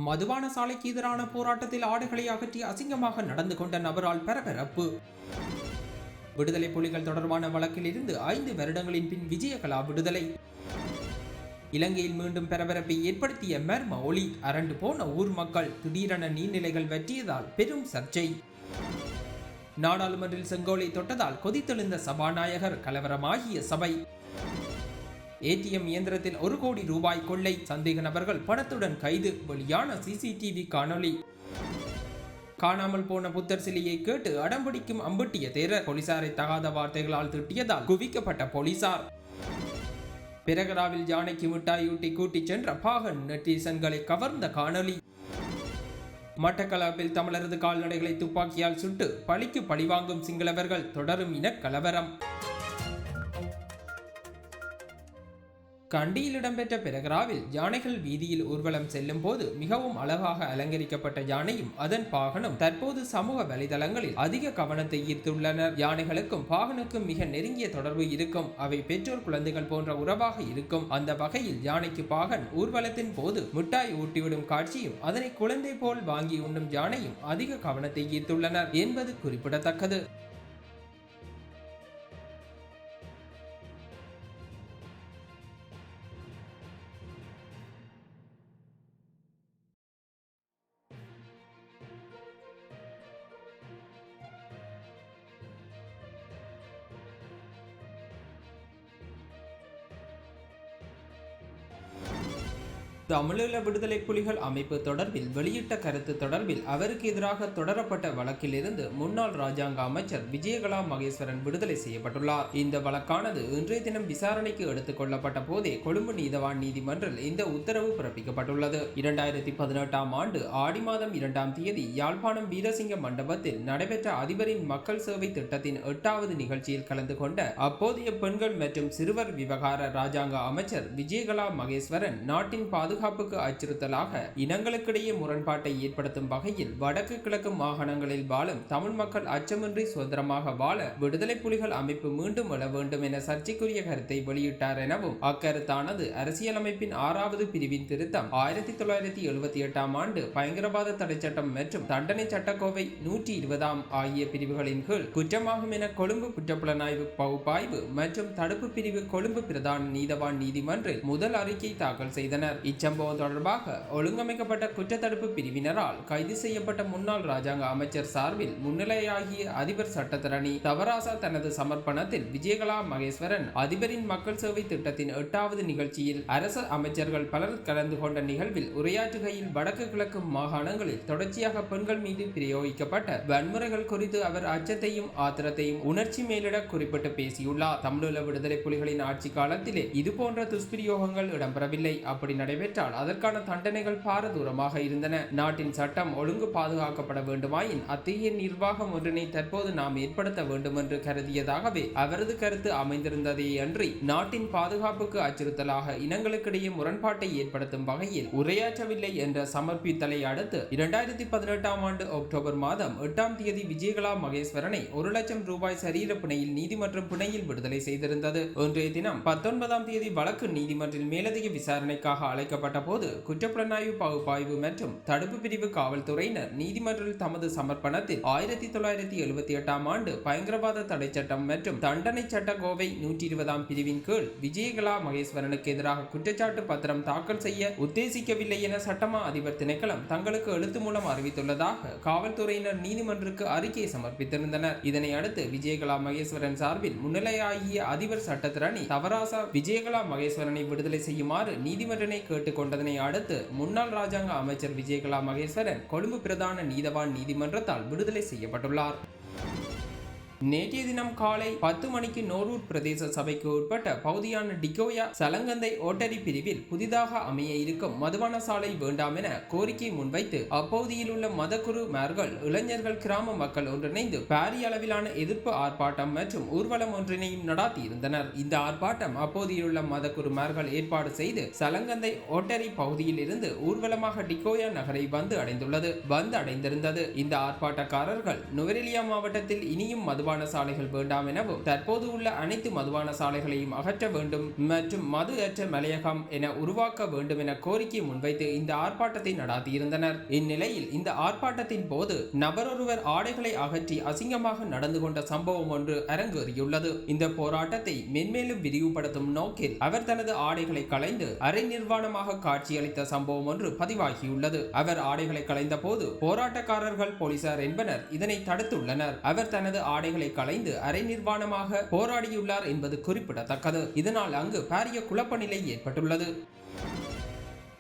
மதுபான சாலைக்கு எதிரான போராட்டத்தில் ஆடுகளை அகற்றி அசிங்கமாக நடந்து கொண்ட நபரால் பரபரப்பு. விடுதலை புலிகள் தொடர்பான வழக்கில் இருந்து 5 வருடங்களின் பின் விஜயகலா விடுதலை. இலங்கையில் மீண்டும் பரபரப்பை ஏற்படுத்திய மர்ம ஒளி. அரண்டு போன ஊர் மக்கள். திடீரென நீர்நிலைகள் வற்றியதால் பெரும் சர்ச்சை. நாடாளுமன்றில் செங்கோலை தொட்டதால் கொதித்தெழுந்த சபாநாயகர். கலவரமாகிய சபை. ஏடிஎம் இயந்திரத்தில் 1 கோடி ரூபாய் கொள்ளை. சந்தேக நபர்கள் பணத்துடன் கைது. வெளியான சிசிடிவி காணொளி. காணாமல் போன புத்தர் சிலையை கேட்டு அடம்பிடிக்கும் அம்பட்டிய தேரர். போலீசாரை தகாத வார்த்தைகளால் திட்டியதால் குவிக்கப்பட்ட போலீசார். பிரகராவில் யானைக்கு மிட்டாயூட்டி கூட்டிச் சென்ற பாகன். நெட்டிசன்களை கவர்ந்த காணொளி. மட்டக்களப்பில் தமிழரது கால்நடைகளை துப்பாக்கியால் சுட்டு பழிக்கு பழிவாங்கும் சிங்களவர்கள். தொடரும் இன கலவரம். கண்டியில் இடம்பெற்ற பிரகராவில் யானைகள் வீதியில் ஊர்வலம் செல்லும் போது மிகவும் அழகாக அலங்கரிக்கப்பட்ட யானையும் அதன் பாகனும் தற்போது சமூக வலைதளங்களில் அதிக கவனத்தை ஈர்த்துள்ளனர். யானைகளுக்கும் பாகனுக்கும் மிக நெருங்கிய தொடர்பு இருக்கும். அவை பெற்றோர் குழந்தைகள் போன்ற உறவாக இருக்கும். அந்த வகையில் யானைக்கு பாகன் ஊர்வலத்தின் போது மிட்டாய் ஊட்டிவிடும் காட்சியும் அதனை குழந்தை போல் வாங்கி உண்ணும் யானையும் அதிக கவனத்தை ஈர்த்துள்ளனர் என்பது குறிப்பிடத்தக்கது. தமிழீழ விடுதலை புலிகள் அமைப்பு தொடர்பில் வெளியிட்ட கருத்து தொடர்பில் அவருக்கு எதிராக தொடரப்பட்ட வழக்கிலிருந்து முன்னாள் ராஜாங்க அமைச்சர் விஜயகலா மகேஸ்வரன் விடுதலை செய்யப்பட்டுள்ளார். இந்த வழக்கானது இன்றைய தினம் விசாரணைக்கு எடுத்துக் கொள்ளப்பட்ட போதே கொழும்பு நீதவான் நீதிமன்றில் இந்த உத்தரவு பிறப்பிக்கப்பட்டுள்ளது. 2018 ஆண்டு ஆடி மாதம் 2ஆம் தேதி யாழ்ப்பாணம் வீரசிங்க மண்டபத்தில் நடைபெற்ற அதிபரின் மக்கள் சேவை திட்டத்தின் 8வது நிகழ்ச்சியில் கலந்து கொண்ட அப்போதைய பெண்கள் மற்றும் சிறுவர் விவகார ராஜாங்க அமைச்சர் விஜயகலா மகேஸ்வரன் நாட்டின் பாதுகாப்புக்கு அச்சுறுத்தலாக இனங்களுக்கிடையே முரண்பாட்டை ஏற்படுத்தும் வகையில் வடக்கு கிழக்கு மாகாணங்களில் வாழும் தமிழ் மக்கள் அச்சமின்றி சுதந்திரமாக வாழ விடுதலை புலிகள் அமைப்பு மீண்டும் எழ வேண்டும் என சர்ச்சைக்குரிய கருத்தை வெளியிட்டார் எனவும் அக்கருத்தானது அரசியலமைப்பின் 6வது பிரிவின் திருத்தம் 1978 ஆண்டு பயங்கரவாத தடை சட்டம் மற்றும் தண்டனை சட்டக்கோவை 120 ஆகிய பிரிவுகளின் கீழ் குற்றமாகும் என கொழும்பு குற்றப்புலனாய்வு பகுப்பாய்வு மற்றும் தடுப்பு பிரிவு கொழும்பு பிரதான நீதவான் நீதிமன்றில் முதல் அறிக்கை தாக்கல் செய்தனர். இச்சம்பவம் தொடர்பாக ஒழுங்கமைக்கப்பட்ட குற்றத்தடுப்பு பிரிவினரால் கைது செய்யப்பட்ட முன்னாள் ராஜாங்க அமைச்சர் சார்பில் முன்னிலையாகிய அதிபர் சட்டத்தரணி தவராசா தனது சமர்ப்பணத்தில் விஜயகலா மகேஸ்வரன் அதிபரின் மக்கள் சேவை திட்டத்தின் 8வது நிகழ்ச்சியில் அரசு அமைச்சர்கள் பலர் கலந்து கொண்ட நிகழ்வில் உரையாற்றுகையில் வடக்கு கிழக்கு மாகாணங்களில் தொடர்ச்சியாக பெண்கள் மீது பிரயோகிக்கப்பட்ட வன்முறைகள் குறித்து அவர் அச்சத்தையும் ஆத்திரத்தையும் உணர்ச்சி மேலிட குறிப்பிட்டு பேசியுள்ளார். தமிழீழ விடுதலை புலிகளின் ஆட்சி காலத்திலே இதுபோன்ற துஷ்பிரயோகங்கள் இடம்பெறவில்லை. அப்படி நடைபெற்றால் அதற்கான தண்டனைகள் பாரதூரமாக இருந்தன. நாட்டின் சட்டம் ஒழுங்கு பாதுகாக்கப்பட வேண்டுமாயின் அத்தகைய நிர்வாகம் ஒன்றினை தற்போது நாம் ஏற்படுத்த வேண்டும் என்று கருதியதாகவே அவரது கருத்து அமைந்திருந்ததே அன்றி நாட்டின் பாதுகாப்புக்கு அச்சுறுத்தலாக இனங்களுக்கிடையே முரண்பாட்டை ஏற்படுத்தும் வகையில் உரையாற்றவில்லை என்ற சமர்ப்பித்தலை அடுத்து 2018 ஆண்டு அக்டோபர் மாதம் 8ஆம் தேதி விஜயகலா மகேஸ்வரனை 1 லட்சம் ரூபாய் சரீர பிணையில் நீதிமன்றம் பிணையில் விடுதலை செய்திருந்தது. இன்றைய தினம் 19ஆம் தேதி வழக்கு நீதிமன்றில் மேலதிக விசாரணைக்காக அழைக்கப்பட்ட போது குற்றப்புலனாய்வு பகுப்பாய்வு மற்றும் தடுப்பு பிரிவு காவல்துறையினர் நீதிமன்றில் தமது சமர்ப்பணத்தில் 1978 ஆண்டு பயங்கரவாத தடை சட்டம் மற்றும் தண்டனை சட்ட கோவை 120 பிரிவின் கீழ் விஜயகலா மகேஸ்வரனுக்கு எதிராக குற்றச்சாட்டு பத்திரம் தாக்கல் செய்ய உத்தேசிக்கவில்லை என சட்டமா அதிபர் திணைக்களம் தங்களுக்கு எழுத்து மூலம் அறிவித்துள்ளதாக காவல்துறையினர் நீதிமன்றக்கு அறிக்கை சமர்ப்பித்திருந்தனர். இதனை அடுத்து விஜயகலா மகேஸ்வரன் சார்பில் முன்னிலையாகிய அதிபர் சட்டத்திரணி தவராசா விஜயகலா மகேஸ்வரனை விடுதலை செய்யுமாறு நீதிமன்றனை கேட்டுக்கொண்டதனை அடுத்து முன்னாள் ராஜாங்க அமைச்சர் விஜயகலா மகேஸ்வரன் கொழும்பு பிரதான நீதவான் நீதிமன்றத்தால் விடுதலை செய்யப்பட்டுள்ளார். நேற்றைய தினம் காலை 10 மணிக்கு நோரூர் பிரதேச சபைக்கு உட்பட்ட பகுதியான டிகோயா சலங்கந்தை ஓட்டரி பிரிவில் புதிதாக அமைய இருக்கும் மதுபான சாலை வேண்டாம் என கோரிக்கை முன்வைத்து அப்பகுதியில் உள்ள மதகுருமார்கள் இளைஞர்கள் கிராம மக்கள் ஒன்றிணைந்து பாரிய அளவிலான எதிர்ப்பு ஆர்ப்பாட்டம் மற்றும் ஊர்வலம் ஒன்றினையும் நடத்தியிருந்தனர். இந்த ஆர்ப்பாட்டம் அப்போதில் உள்ள மதகுருமார்கள் ஏற்பாடு செய்து சலங்கந்தை ஓட்டரி பகுதியில் இருந்து ஊர்வலமாக டிகோயா நகரை வந்து அடைந்திருந்தது. இந்த ஆர்ப்பாட்டக்காரர்கள் நுவரெலியா மாவட்டத்தில் இனியும் மதுபான மதுபான சாலைகள் வேண்டாம் எனவும் தற்போது உள்ள அனைத்து மதுபான சாலைகளையும் அகற்ற வேண்டும் மற்றும் மது அற்ற மலையகம் என உருவாக்க வேண்டும் என கோரிக்கை முன்வைத்து இந்த ஆர்ப்பாட்டத்தை நடாத்தியிருந்தனர். இந்நிலையில் இந்த ஆர்ப்பாட்டத்தின் போது நபரொருவர் ஆடைகளை அகற்றி அசிங்கமாக நடந்து கொண்ட சம்பவம் ஒன்று அரங்கேறியுள்ளது. இந்த போராட்டத்தை மென்மேலும் விரிவுபடுத்தும் நோக்கில் அவர் தனது ஆடைகளை களைந்து அரை நிர்வாணமாக காட்சியளித்த சம்பவம் ஒன்று பதிவாகியுள்ளது. அவர் ஆடைகளை களைந்த போது போராட்டக்காரர்கள் போலீசார் என்பனர் இதனை தடுத்துள்ளனர். அவர் தனது ஆடைகளை களைந்து அரை நிர்வாணமாக போராடியுள்ளார் என்பது குறிப்பிடத்தக்கது. இதனால் அங்கு பாரிய குழப்ப நிலை ஏற்பட்டுள்ளது.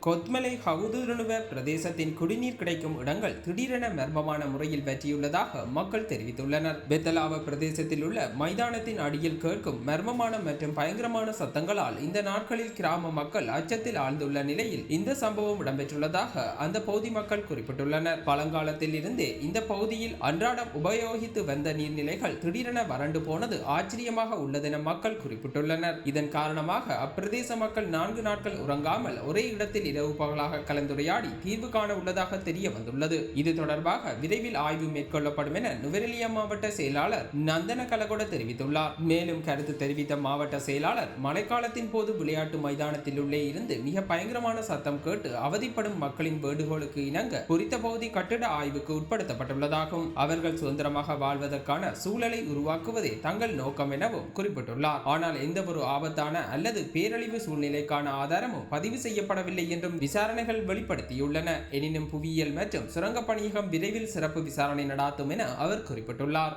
கொத்மலை ஹவுதுருணுவ பிரதேசத்தின் குடிநீர் கிடைக்கும் இடங்கள் திடீரென மர்மமான முறையில் வெற்றியுள்ளதாக மக்கள் தெரிவித்துள்ளனர். பெத்தலாவ பிரதேசத்தில் உள்ள மைதானத்தின் அடியில் கேட்கும் மர்மமான மற்றும் பயங்கரமான சத்தங்களால் இந்த நாட்களில் கிராம மக்கள் அச்சத்தில் ஆழ்ந்துள்ள நிலையில் இந்த சம்பவம் இடம்பெற்றுள்ளதாக அந்த பகுதி மக்கள் குறிப்பிட்டுள்ளனர். பழங்காலத்தில் இருந்தே இந்த பகுதியில் அன்றாடம் உபயோகித்து வந்த நீர்நிலைகள் திடீரென வறண்டு போனது ஆச்சரியமாக உள்ளதென மக்கள் குறிப்பிட்டுள்ளனர். இதன் காரணமாக அப்பிரதேச மக்கள் 4 நாட்கள் உறங்காமல் ஒரே இடத்தில் இரவு பகலாக கலந்துரையாடி தீர்வு காண உள்ளதாக தெரிய வந்துள்ளது. இது தொடர்பாக விரைவில் ஆய்வு மேற்கொள்ளப்படும் என நுவரெலியா மாவட்ட செயலாளர் நந்தன கலகொட தெரிவித்துள்ளார். மேலும் கருத்து தெரிவித்த மாவட்ட செயலாளர் மழைக்காலத்தின் போது விளையாட்டு மைதானத்தில் உள்ளே இருந்து மிக பயங்கரமான சத்தம் கேட்டு அவதிப்படும் மக்களின் வேண்டுகோளுக்கு இணங்க குறித்த பகுதி கட்டிட ஆய்வுக்கு உட்படுத்தப்பட்டுள்ளதாகவும் அவர்கள் சுதந்திரமாக வாழ்வதற்கான சூழலை உருவாக்குவதே தங்கள் நோக்கம் எனவும் குறிப்பிட்டுள்ளார். ஆனால் எந்த ஒரு ஆபத்தான அல்லது பேரழிவு சூழ்நிலைக்கான ஆதாரமும் பதிவு செய்யப்படவில்லை என்றும் விசாரணைகள் வெளிப்படுத்தியுள்ளன. எனினும் புவியியல் மற்றும் சுரங்கப் பணியகம் விரைவில் சிறப்பு விசாரணை நடாத்தும் என அவர் குறிப்பிட்டுள்ளார்.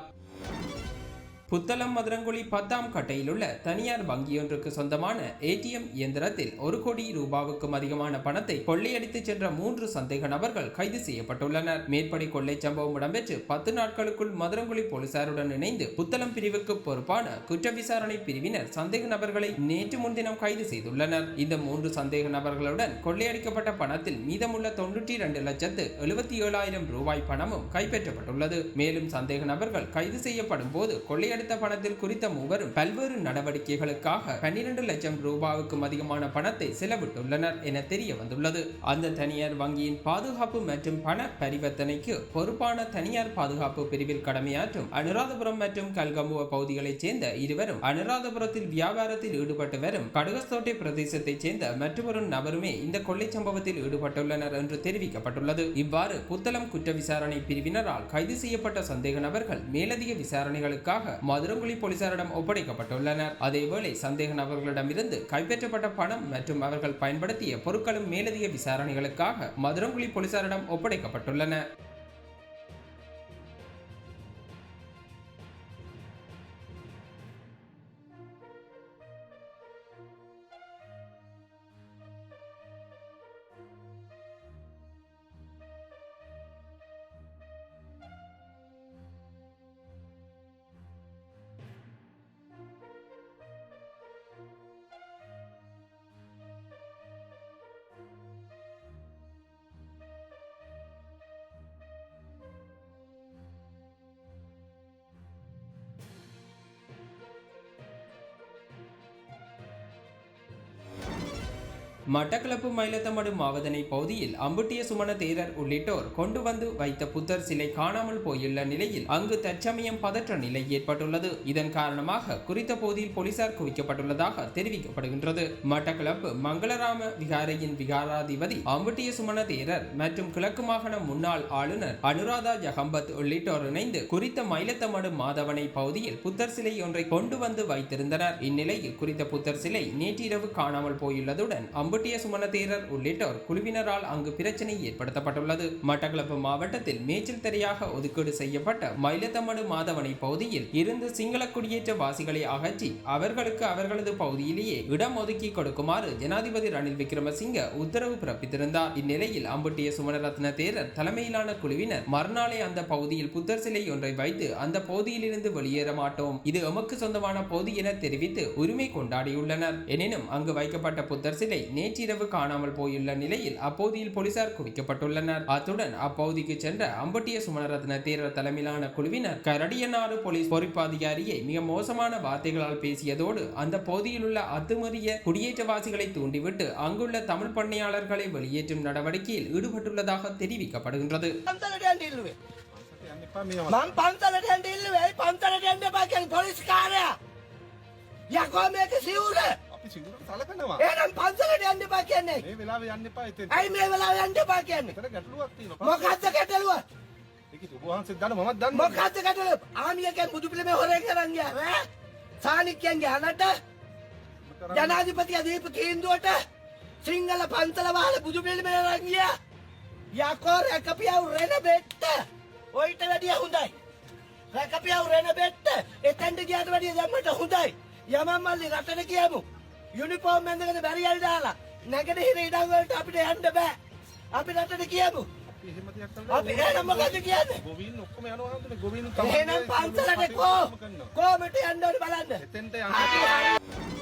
புத்தளம் மதுரங்குழி 10ஆம் கட்டையில் உள்ள தனியார் வங்கியொன்றுக்கு சொந்தமான ஏடிஎம் இயந்திரத்தில் 1 கோடி ரூபாவுக்கும் அதிகமான பணத்தை கொள்ளையடித்து சென்ற 3 சந்தேக நபர்கள் கைது செய்யப்பட்டுள்ளனர். மேற்படி கொள்ளை சம்பவம் இடம்பெற்று 10 நாட்களுக்குள் மதுரங்குழி போலீசாருடன் இணைந்து புத்தளம் பிரிவுக்கு பொறுப்பான குற்ற விசாரணை பிரிவினர் சந்தேக நபர்களை நேற்று முன்தினம் கைது செய்துள்ளனர். இந்த 3 சந்தேக நபர்களுடன் கொள்ளையடிக்கப்பட்ட பணத்தில் மீதமுள்ள 92,77,000 ரூபாய் பணமும் கைப்பற்றப்பட்டுள்ளது. மேலும் சந்தேக நபர்கள் கைது செய்யப்படும் போது கொள்ளை எடுத்த பணத்தில் குறித்த மூவரும் பல்வேறு நடவடிக்கைகளுக்காக 12 லட்சம் ரூபாவுக்கும் அதிகமான பணத்தை செலவிட்டுள்ளனர் என தெரிய வந்துள்ளது. அந்த தனியார் வங்கியின் பாதுகாப்பு மற்றும் பண பரிவர்த்தனைக்கு பொறுப்பான தனியார் பாதுகாப்பு பிரிவில் கடமையாற்றும் அனுராதபுரம் மற்றும் கல்கமுவ பகுதிகளைச் சேர்ந்த இருவரும் அனுராதபுரத்தில் வியாபாரத்தில் ஈடுபட்டு வரும் கடுகஸ்தோட்டை பிரதேசத்தைச் சேர்ந்த மற்றொரு நபருமே இந்த கொள்ளை சம்பவத்தில் ஈடுபட்டுள்ளனர் என்று தெரிவிக்கப்பட்டுள்ளது. இவ்வாறு புத்தளம் குற்ற விசாரணை பிரிவினரால் கைது செய்யப்பட்ட சந்தேக நபர்கள் மேலதிக விசாரணைகளுக்காக மதுரங்குழி போலீசாரிடம் ஒப்படைக்கப்பட்டுள்ளனர். அதேவேளை சந்தேக நபர்களிடமிருந்து கைப்பற்றப்பட்ட பணம் மற்றும் அவர்கள் பயன்படுத்திய பொருட்களும் மேலதிக விசாரணைகளுக்காக மதுரங்குழி போலீசாரிடம் ஒப்படைக்கப்பட்டுள்ளன. மட்டக்களப்பு மயிலத்தமடு மாவதனை பகுதியில் அம்புட்டிய சுமண தேரர் உள்ளிட்டோர் கொண்டு வந்து வைத்த புத்தர் சிலை காணாமல் போயுள்ள நிலையில் அங்கு தற்சமயம் பதற்ற நிலை ஏற்பட்டுள்ளது. இதன் காரணமாக குறித்த பகுதியில் போலீசார் குவிக்கப்பட்டுள்ளதாக தெரிவிக்கப்படுகின்றது. மட்டக்களப்பு மங்களராம விகாரையின் விகாராதிபதி அம்புட்டிய சுமண தேரர் மற்றும் கிழக்கு மாகாண முன்னாள் ஆளுநர் அனுராதா ஜகம்பத் உள்ளிட்டோர் இணைந்து குறித்த மயிலத்தமடு மாதவனை பகுதியில் புத்தர் சிலை ஒன்றை கொண்டு வந்து வைத்திருந்தனர். இந்நிலையில் குறித்த புத்தர் சிலை நேற்றிரவு காணாமல் போயுள்ளதுடன் அம்புட்டிய சுமண தேரர் உள்ளிட்டோர் குழுவினரால் அங்கு பிரச்சனை ஏற்படுத்தப்பட்டுள்ளது. மட்டக்களப்பு மாவட்டத்தில் மேய்ச்சல் தரையாக ஒதுக்கீடு செய்யப்பட்ட மயிலத்தமடு மாதவனை பகுதியில் இருந்து சிங்கள குடியேற்ற வாசிகளை அகற்றி அவர்களுக்கு அவர்களது பகுதியிலேயே இடம் ஒதுக்கி கொடுக்குமாறு ஜனாதிபதி ரணில் விக்ரமசிங்க உத்தரவு பிறப்பித்திருந்தார். இந்நிலையில் அம்புட்டிய சுமணரத்ன தேரர் தலைமையிலான குழுவினர் மறுநாளே அந்த பகுதியில் புத்தர் சிலை ஒன்றை வைத்து அந்த பகுதியில் இருந்து வெளியேற மாட்டோம், இது எமக்கு சொந்தமான பகுதி என தெரிவித்து உரிமை கொண்டாடியுள்ளனர். எனினும் அங்கு வைக்கப்பட்ட புத்தர் சிலை நேற்றிரவு காணாமல் போயுள்ள நிலையில் அப்பகுதியில் போலீசார் குவிக்கப்பட்டுள்ளனர். அத்துடன் அப்பகுதிக்கு சென்ற அம்புட்டிய சுமணரத்ன தேரர் தலைமையிலான குழுவினர் கரடியனாறு போலீஸ் பொறுப்பாதிகாரியை மிக மோசமான வார்த்தைகளால் பேசியதோடு அந்த பகுதியில் உள்ள அத்துமீறிய குடியேற்றவாசிகளை தூண்டிவிட்டு அங்குள்ள தமிழ் பண்ணையாளர்களை வெளியேற்றும் நடவடிக்கையில் ஈடுபட்டுள்ளதாக தெரிவிக்கப்படுகின்றது. මං පන්සලට යන්න ඉල්ලුවේ පන්සලට යන්න එපා කියන්නේ පොලිස් කාර්යය. යකෝ මේක සිවුර. අපි සිංහලට සලකනවා. එහෙනම් පන්සලට යන්න එපා කියන්නේ. මේ වෙලාවේ යන්න එපා එතෙන්. ඇයි මේ වෙලාවේ යන්න එපා කියන්නේ? එතන ගැටලුවක් තියෙනවා. මොකද්ද ගැටලුව? ඒක ඔබ වහන්සේත් දන්න මමත් දන්නවා. මොකද්ද ගැටලුව? ආමියගෙන් බුදු පිළිමේ හොරෙන් කරන් ගියා ඈ? සානික්යන්ගේ අනට ජනාධිපතියා දීපු තීන්දුවට සිංහල පන්සල වහලා බුදු පිළිමේ අරන් ගියා. යකෝ රැකපියව රෙන බෙට්ට. ඔයිට වැඩිය හොඳයි. රැකපියව රෙන බෙට්ට. එතෙන්ට ගියාට වැඩිය දැම්මට හොඳයි. යමන් මල්ලි රටට කියමු. යුනිෆෝම් ඇඳගෙන බැරියල් දාලා නැගෙනහිර ඉඩම් වලට අපිට යන්න බෑ. අපි රටට කියමු. අපි එහෙම දෙයක් කරලා අපි එහෙනම් මොකද කියන්නේ? ගොවීන් ඔක්කොම යනවා හන්දනේ ගොවීන් එහෙනම් පන්සලට කොහොමද යන්න ඕනේ බලන්න. එතෙන්ට යන්න.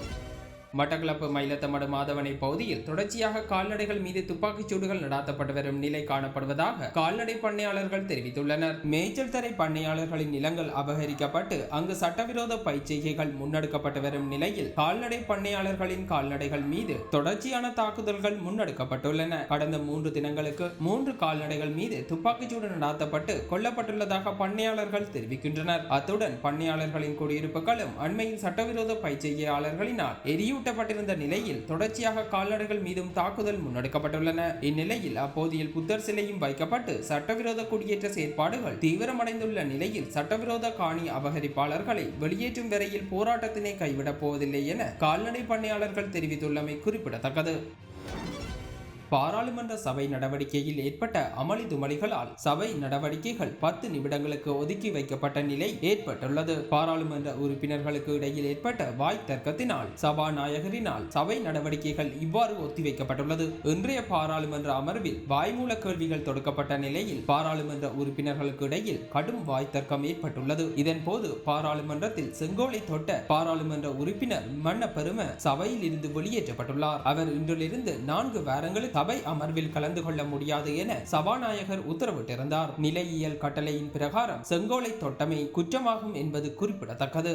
மட்டக்களப்பு மயிலத்தமடு மாதவனை பகுதியில் தொடர்ச்சியாக கால்நடைகள் மீது துப்பாக்கிச் சூடுகள் நடாத்தப்பட்டு வரும் நிலை காணப்படுவதாக கால்நடை பண்ணையாளர்கள் தெரிவித்துள்ளனர். மேய்ச்சல் தரை பண்ணையாளர்களின் நிலங்கள் அபகரிக்கப்பட்டு அங்கு சட்டவிரோத பயிற்சிகைகள் முன்னெடுக்கப்பட்டு வரும் நிலையில் கால்நடை பண்ணையாளர்களின் கால்நடைகள் மீது தொடர்ச்சியான தாக்குதல்கள் முன்னெடுக்கப்பட்டுள்ளன. கடந்த 3 தினங்களுக்கு 3 கால்நடைகள் மீது துப்பாக்கிச் சூடு நடாத்தப்பட்டு கொல்லப்பட்டுள்ளதாக பண்ணையாளர்கள் தெரிவிக்கின்றனர். அத்துடன் பண்ணையாளர்களின் குடியிருப்புகளும் அண்மையில் சட்டவிரோத பயிற்சியாளர்களினால் எரியூட்டப்பட்டிருந்த நிலையில் தொடர்ச்சியாக கால்நடைகள் மீதும் தாக்குதல் முன்னெடுக்கப்பட்டுள்ளன. இந்நிலையில் அப்போதியில் புத்தர் சிலையும் வைக்கப்பட்டு சட்டவிரோத குடியேற்ற செயற்பாடுகள் தீவிரமடைந்துள்ள நிலையில் சட்டவிரோத காணி அபகரிப்பாளர்களை வெளியேற்றும் வரையில் போராட்டத்தினை கைவிடப் போவதில்லை என கால்நடை பண்ணையாளர்கள் தெரிவித்துள்ளமை குறிப்பிடத்தக்கது. பாராளுமன்ற சபை நடவடிக்கையில் ஏற்பட்ட அமளி துமளிகளால் சபை நடவடிக்கைகள் 10 நிமிடங்களுக்கு ஒதுக்கி வைக்கப்பட்ட நிலை ஏற்பட்டுள்ளது. பாராளுமன்ற உறுப்பினர்களுக்கு இடையில் ஏற்பட்ட வாய் தர்க்கத்தினால் சபாநாயகரினால் சபை நடவடிக்கைகள் இவ்வாறு ஒத்திவைக்கப்பட்டுள்ளது. இன்றைய பாராளுமன்ற அமர்வில் வாய்மூல கேள்விகள் தொடுக்கப்பட்ட நிலையில் பாராளுமன்ற உறுப்பினர்களுக்கு இடையில் கடும் வாய் தர்க்கம் ஏற்பட்டுள்ளது. இதன்போது பாராளுமன்றத்தில் செங்கோலை தொட்ட பாராளுமன்ற உறுப்பினர் மன்ன பெரும சபையில் இருந்து வெளியேற்றப்பட்டுள்ளார். அவர் இன்றிலிருந்து 4 வாரங்களுக்கு சபை அமர்வில் கலந்து கொள்ள முடியாது என சபாநாயகர் உத்தரவிட்டிருந்தார். நிலையியல் கட்டளையின் பிரகாரம் செங்கோலை தொட்டமை குற்றமாகும் என்பது குறிப்பிடத்தக்கது.